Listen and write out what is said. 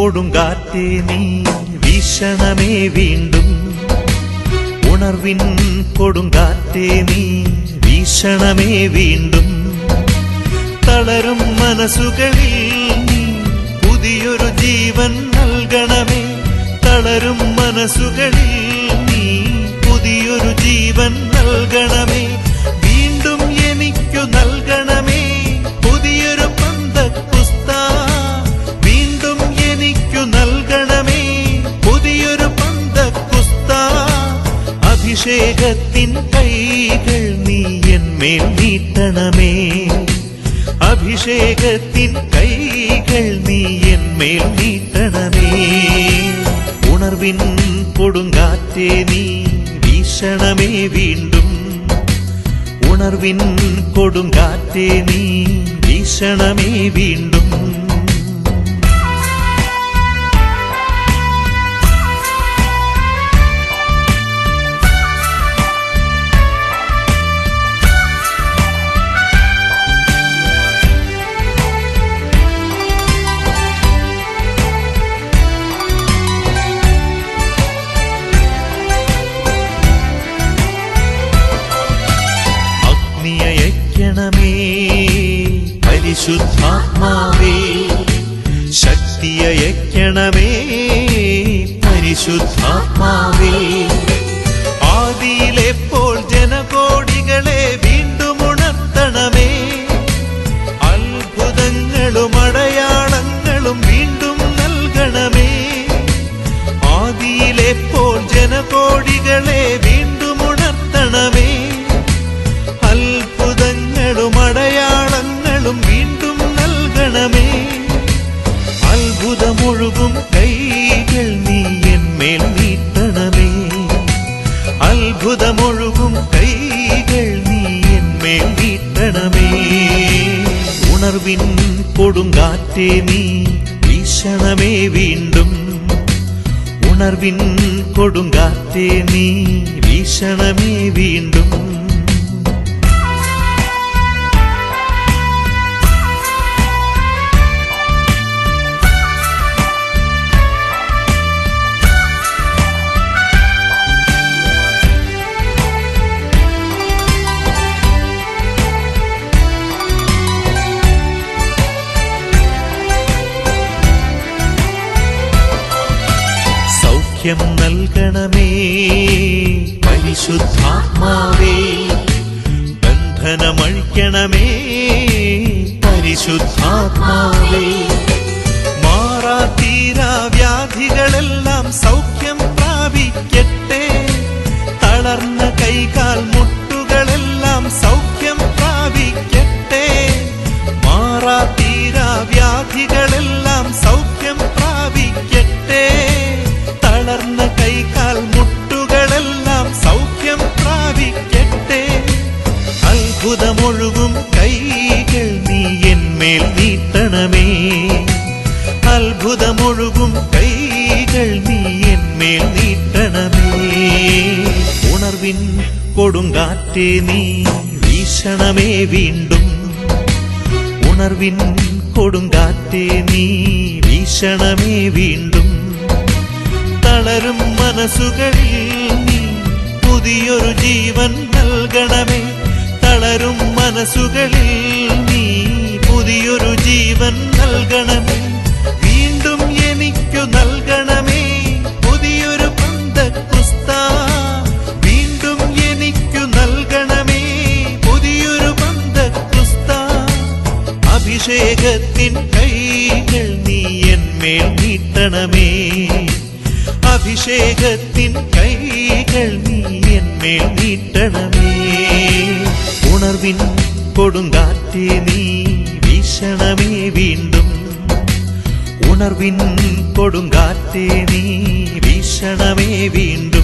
കൊടുങ്കാറ്റേ നീ വീശണമേ വീണ്ടും. ഉണർവിൻ കൊടുങ്കാറ്റേ നീ വീശണമേ വീണ്ടും. തളരും മനസ്സുകളിൽ നീ പുതിയൊരു ജീവൻ നൽകണമേ. തളരും മനസ്സുകളിൽ നീ പുതിയൊരു ജീവൻ നൽകണമേ. വീണ്ടും എനിക്കു നൽകണമേ പുതിയൊരു പന്തക്കുസ്താ. വീണ്ടും എനിക്കു നൽകണമേ പുതിയൊരു പന്തക്കുസ്താ. അഭിഷേകത്തിൻ കൈകൾ നീ എന്മേൽ നീട്ടണമേ. അഭിഷേകത്തിൻ കൈകൾ നീ എന്മേൽ നീട്ടണമേ. ഉണർവിൻ കൊടുങ്കാറ്റേ നീ വീശണമേ വീണ്ടും. ഉണർവിൻ കൊടുങ്കാറ്റേ നീ വീശണമേ വീണ്ടും. പരിശുദ്ധാത്മാവേ ശക്തിയയക്കണമേ. പരിശുദ്ധാത്മാവേ ആദിയിലെപ്പോൾ ജനകോടികളെ വീണ്ടും ഉണർത്തണമേ. അത്ഭുതങ്ങളും അടയാളങ്ങളും വീണ്ടും നൽകണമേ. ആദിയിലെപ്പോൾ ജനകോടികളെ വീണ്ടും ഉണർത്തണമേ. അത്ഭുതങ്ങളും അടയാളങ്ങളും വീണ്ടും നൽകണമേ. അത്ഭുതമൊഴുകും കൈകൾ നീ എന്മേൽ നീട്ടണമേ. അത്ഭുതമൊഴുകും കൈകൾ നീ എന്മേൽ നീട്ടണമേ. ഉണർവിൻ കൊടുങ്കാറ്റേ നീ വീശണമേ വീണ്ടും. ഉണർവിൻ കൊടുങ്കാറ്റേ നീ വീശണമേ വീണ്ടും. സൗഖ്യം നൽകണമേ പരിശുദ്ധാത്മാവേ. ബന്ധനമഴിക്കണമേ പരിശുദ്ധാത്മാവേ. മാറാത്തീരാ വ്യാധികളെല്ലാം സൗഖ്യം പ്രാപിക്കട്ടെ. തളർന്ന കൈകാൽ മുട്ടുകളെല്ലാം സൗഖ്യം പ്രാപിക്കട്ടെ. മാറാത്തീരാ വ്യാധികളെല്ലാം സൗഖ്യം പ്രാപിക്കട്ടെ. തളർന്ന കൈകാൽ മുട്ടുകളെല്ലാം സൗഖ്യം പ്രാപിക്കട്ടെ. അത്ഭുതമൊഴുകും കൈകൾ നീ എന്മേൽ നീട്ടണമേ. അത്ഭുതമൊഴുകും കൈകൾ നീ എന്മേൽ നീട്ടണമേ. ഉണർവിൻ കൊടുങ്കാറ്റേ നീ വീശണമേ വീണ്ടും. ഉണർവിൻ കൊടുങ്കാറ്റേ നീ വീശണമേ വീണ്ടും. തളരും മനസ്സുകളിൽ നീ പുതിയൊരു ജീവൻ നൽകണമേ. തളരും മനസ്സുകളിൽ നീ പുതിയൊരു ജീവൻ നൽകണമേ. വീണ്ടും എനിക്കു നൽകണമേ പുതിയൊരു പന്തക്കുസ്താ. വീണ്ടും എനിക്കു നൽകണമേ പുതിയൊരു പന്തക്കുസ്താ. അഭിഷേകത്തിൻ കൈകൾ നീ എന്മേൽ നീട്ടണമേ. അഭിഷേകത്തിൻ കൈകൾ നീ എന്മേൽ നീട്ടണമേ. ഉണർവിൻ കൊടുങ്കാറ്റേ നീ വീശണമേ വീണ്ടും. ഉണർവിൻ കൊടുങ്കാറ്റേ നീ വീശണമേ വീണ്ടും.